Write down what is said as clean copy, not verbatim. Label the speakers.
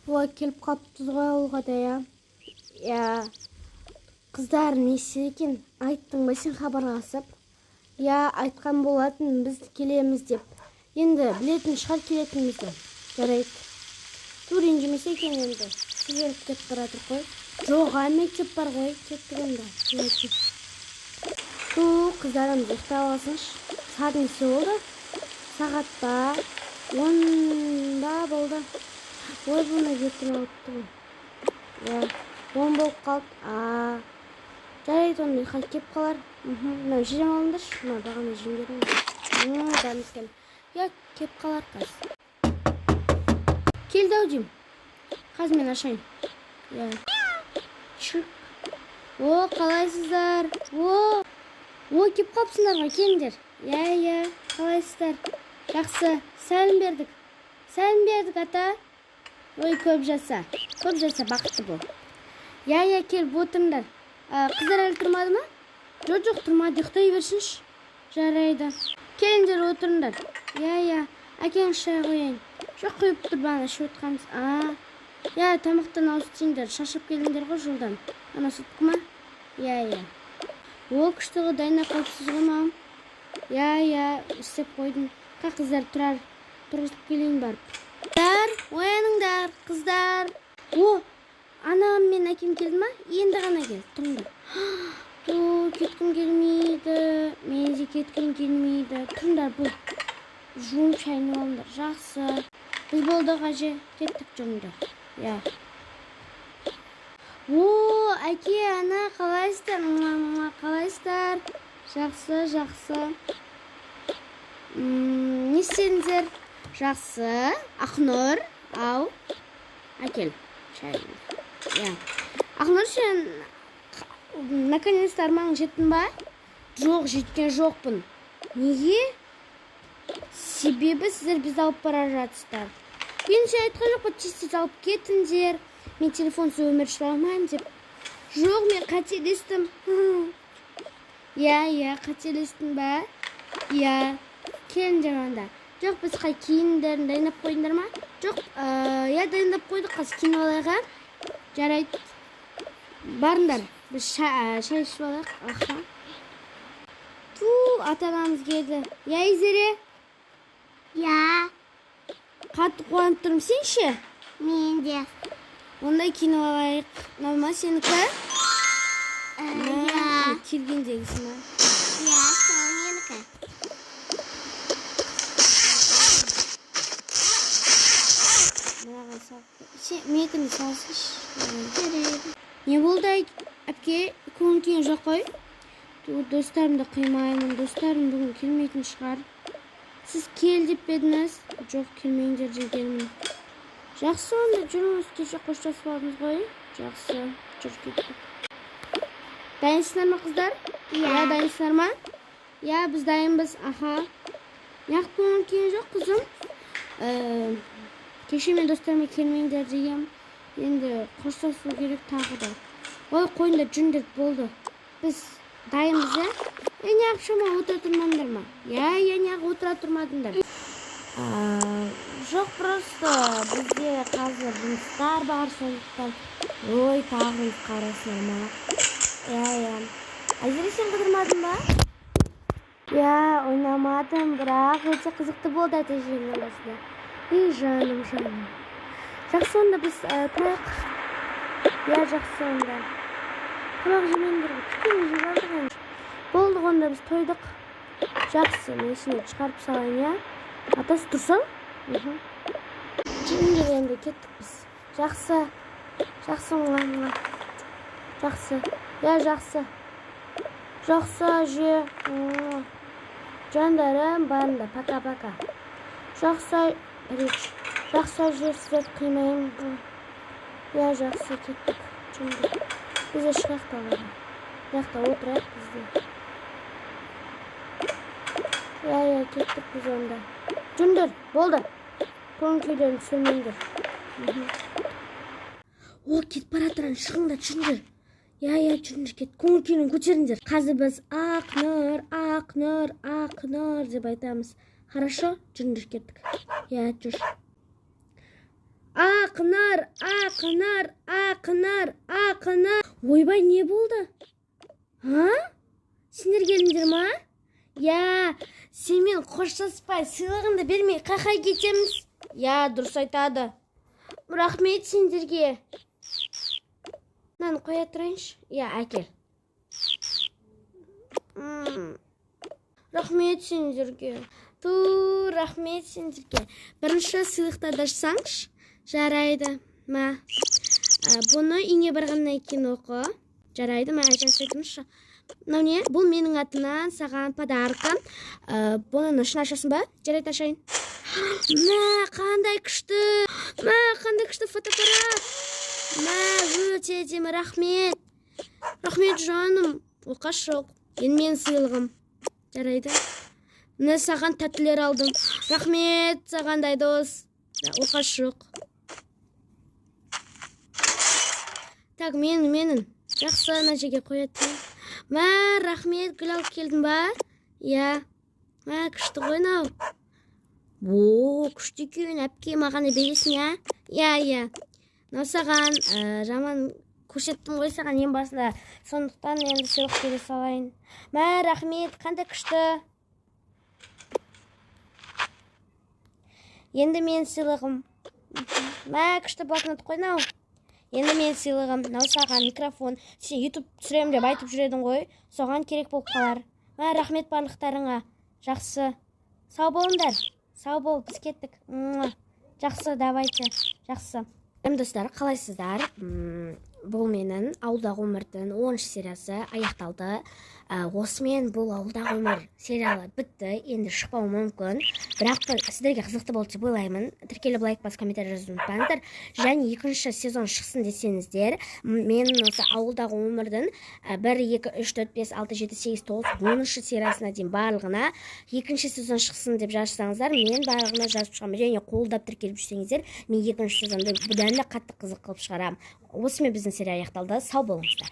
Speaker 1: Ой, келіп қалыптыз ғой ауылға да, я. Қыздар несі екен? Айттың ба сен хабарласып? Я, айтқан болатын, біз келеміз деп. Енді білетін шығар келетінімізді. Жарайды. Тур ренжімесе екен енді. Сіздеріп кетіп баратыр қой. Жоқ, мектеп бар ғой, кеттік енді. Қыздарымыз ұйықтап алсыншы. Сағат несі болды? Сағат ба? 10-да болды. Ой, бұны ертең алыпты ғой. Я, 10 болып қалды. Жарайды, оны ұйқай кеп қалар. Мынау жирем алыңдаршы. Мына бағана жеңдерім. Дәміз кел. Я, кеп қалар қаз. Келді ау дейм. Қаз мен ашайын. Я. Шық. О, қалайсыздар? О, кеп қалыпсыңдар ма? Келіңдер. Я, қалайсыздар? Жақсы. Сәлім бердік, ата. Ой, көп жаса, бақытты бол. Я, келіп отырыңдар. Қыздар әлі тұрмады ма? Жоқ, тұрмады, ұйықтай берсінші. Жарайды. Келіңдер отырыңдар. Я, әкең шай қойайын. Жоқ, қойып тұр бана, ішіп отқанбыз. Я, тамақтан ауыстыңдар, шашып келіңдер ғой жолдан. Ана сүттік ма? Я. Ол күштігі дайына қалыпсыз ғой мам. Я, істеп қойдың. Қа қыздар тұрғызып келейін барып. Қыздар, ояныңдар, қыздар. О, анам мен әкем келді ма? Енді ғана кел, тұрыңдар. Кеткім келмейді. Мен де кеткім келмейді. Тұрыңдар, бұл. Жуым шайын алыңдар. Жақсы. Біз болдық әже. Кеттік жүріңдер. Я. О, әке, ана, қалайсыздар? Қалайсыздар? Жақсы. Не істедіңіздер? Жақсы. Ақнұр, ау. Әкел, шайын. Я. Ақнұр, сен наконец-то арманың жеттің ба? Жоқ, жеткен жоқпын. Неге? Себебі сіздер бізді алып бара жатсыздар. Мен сен айтқан жоқ па, тез алып кетіңдер. Мен телефонсыз өмір сүре алмаймын деп. Жоқ, мен қателестім. Я, қателестің ба? Я, келіңдер анда. Жоқ, біз қай киімдерін дайындап қойыңдар ма? Жоқ, я дайындап қойдық, қаз киініп алайға. Жарайды. Барыңдар, біз шай ішіп алайық. Ата-анамыз келді. Я, Изере?
Speaker 2: Я.
Speaker 1: Қатты қуанып тұрмын, сен ше?
Speaker 2: Мен де.
Speaker 1: Ондай киініп алайық. Нама сенікі?
Speaker 2: Я.
Speaker 1: Келгендегісі ма?
Speaker 2: Я, сол менікі.
Speaker 1: Менікіні салсыншы. Не болды әпке? Көңіл күйің жоқ қой? Достарымды қимаймын. Достарым бүгін келмейтін шығар. Сіз кел деп бедіңіз? Жоқ, келмейіндер дегенмін. Жақсы, онда жүріңіз, кеше қоштасып алдыңыз ғой? Жақсы, жүр кеттік. Дайынсыңдар ма, қыздар? Я, дайынсыңдар ма? Я, біз дайынбыз. Неғып көңіл күйің жоқ, қызым? Кеше мен достарыма келмейіндер дегем. Енді қоштасу керек тағы да. Ой, қойыңдар, жүріңдер, болды. Біз дайынбыз, неғып шама отыра тұрмадыңдар ма? Я, неғып отыра тұрмадыңдар. Жоқ, просто бізде қазір жұмыстар бар, сондықтан. Ой, тағыңыз қарасыңдар ма? Я. Айзере, сен қыдырмадың ба? Я, ойнамадым, бірақ өте қызықты болды әтежемнің басында. Жаным. Жақсы, онда біз тұрайық. Я, жақсы онда. Тамақ жемеңдер ғой, түкені жеп алдық әнші. Болдық, онда біз тойдық. Жақсы, мен ішіне шығарып салайын, я? Атасы тұрсаң? Жүріңдер енді кеттік біз. Жақсы. Жақсы. Я, жақсы. Жақсы, же. Жандарым, барында, пока. Жақсы, же, сіздерді қимаймын. Я, жақсы, кеттік. Жүріңдер. Бізде шығақта олар. Яқта отырайық бізде. Я, кеттік біз онда. Жүріңдер, болды. Көңіл күйлерін түсірмеңдер. О, кет баратыран, шығыңдар, жүріңдер. Я, жүріңдер, кет. Көңіл күйлерін көтеріңдер. Қазір біз Ақнұр деп айтамыз. Хорошо? Жүріңдер, кеттік. Я, жүр. Ақнар. Ойбай, не болды? Сендер келдіңдер ма? Я, сенімен қоштаспай, сыйлығыңды бермей қақай кетеміз. Я, дұрыс айтады. Рахмет сендерге. Мынаны қоя тұрайыншы. Я, әкел. Рахмет сендерге. Рахмет сендерге. Бірінші сыйлықтарды ашсаңшы. Жарайды. Бұны үйіне барғаннан кейін оқы. Жарайды, жасайтыншы. Мынау не? Бұл менің атынан саған подаркам. Бұның ішін ашасың ба? Жарайды, ашайын. Қандай күшті фотоаппарат. Өте әдемі, рахмет. Рахмет жаным. Оқаш жоқ. Енді мен сыйлығым. Жарайды. Мына саған тәттілер алдым. Рахмет саған дайдос. Оқаш жоқ. Так, менің. Жақсы, ана жерге қоятын. Рахмет, гүл алып келдің ба? Я. Күшті ғой нау. Күшті екен, әпке маған бересің, я. Мынау саған жаман көрсеттім ғой саған ең басында. Сондықтан енді сыйлық бере салайын. Рахмет, қандай күшті. Енді мен сыйлығым. Күшті блокнот қой нау. Енді мен сыйлығым. Мынау саған микрофон. Сен YouTube түсірем деп айтып жүредің ғой. Соған керек болып қалар. Рахмет барлықтарыңа. Жақсы. Сау болыңдар. Сау бол, біз кеттік. Жақсы, давайте. Жақсы. Достар, қалайсыздар? Бұл менің ауылдағы өмірдің 10-шы сериясы аяқталды. Осымен бұл ауылдағы өмір сериалы бітті. Енді шықпауы мүмкін. Бірақ сіздерге қызықты болды деп ойлаймын. Тіркеліп лайк бас комментарий жазуды ұмытпаңыздар. Және екінші сезон шықсын десеңіздер, мен осы ауылдағы өмірдің 1, 2, 3, 4, 5, 6, 7, 8, 9, 10-шы сериясына дейін барлығына екінші сезон шықсын деп жазсаңыздар, мен барлығына жазып шығамын. Және қолдап тіркеліп жүрсеңіздер, мен екінші сезонды бұдан да қатты қызық қылып шығарамын. Осымен біздің серия аяқталды. Сау болыңыздар.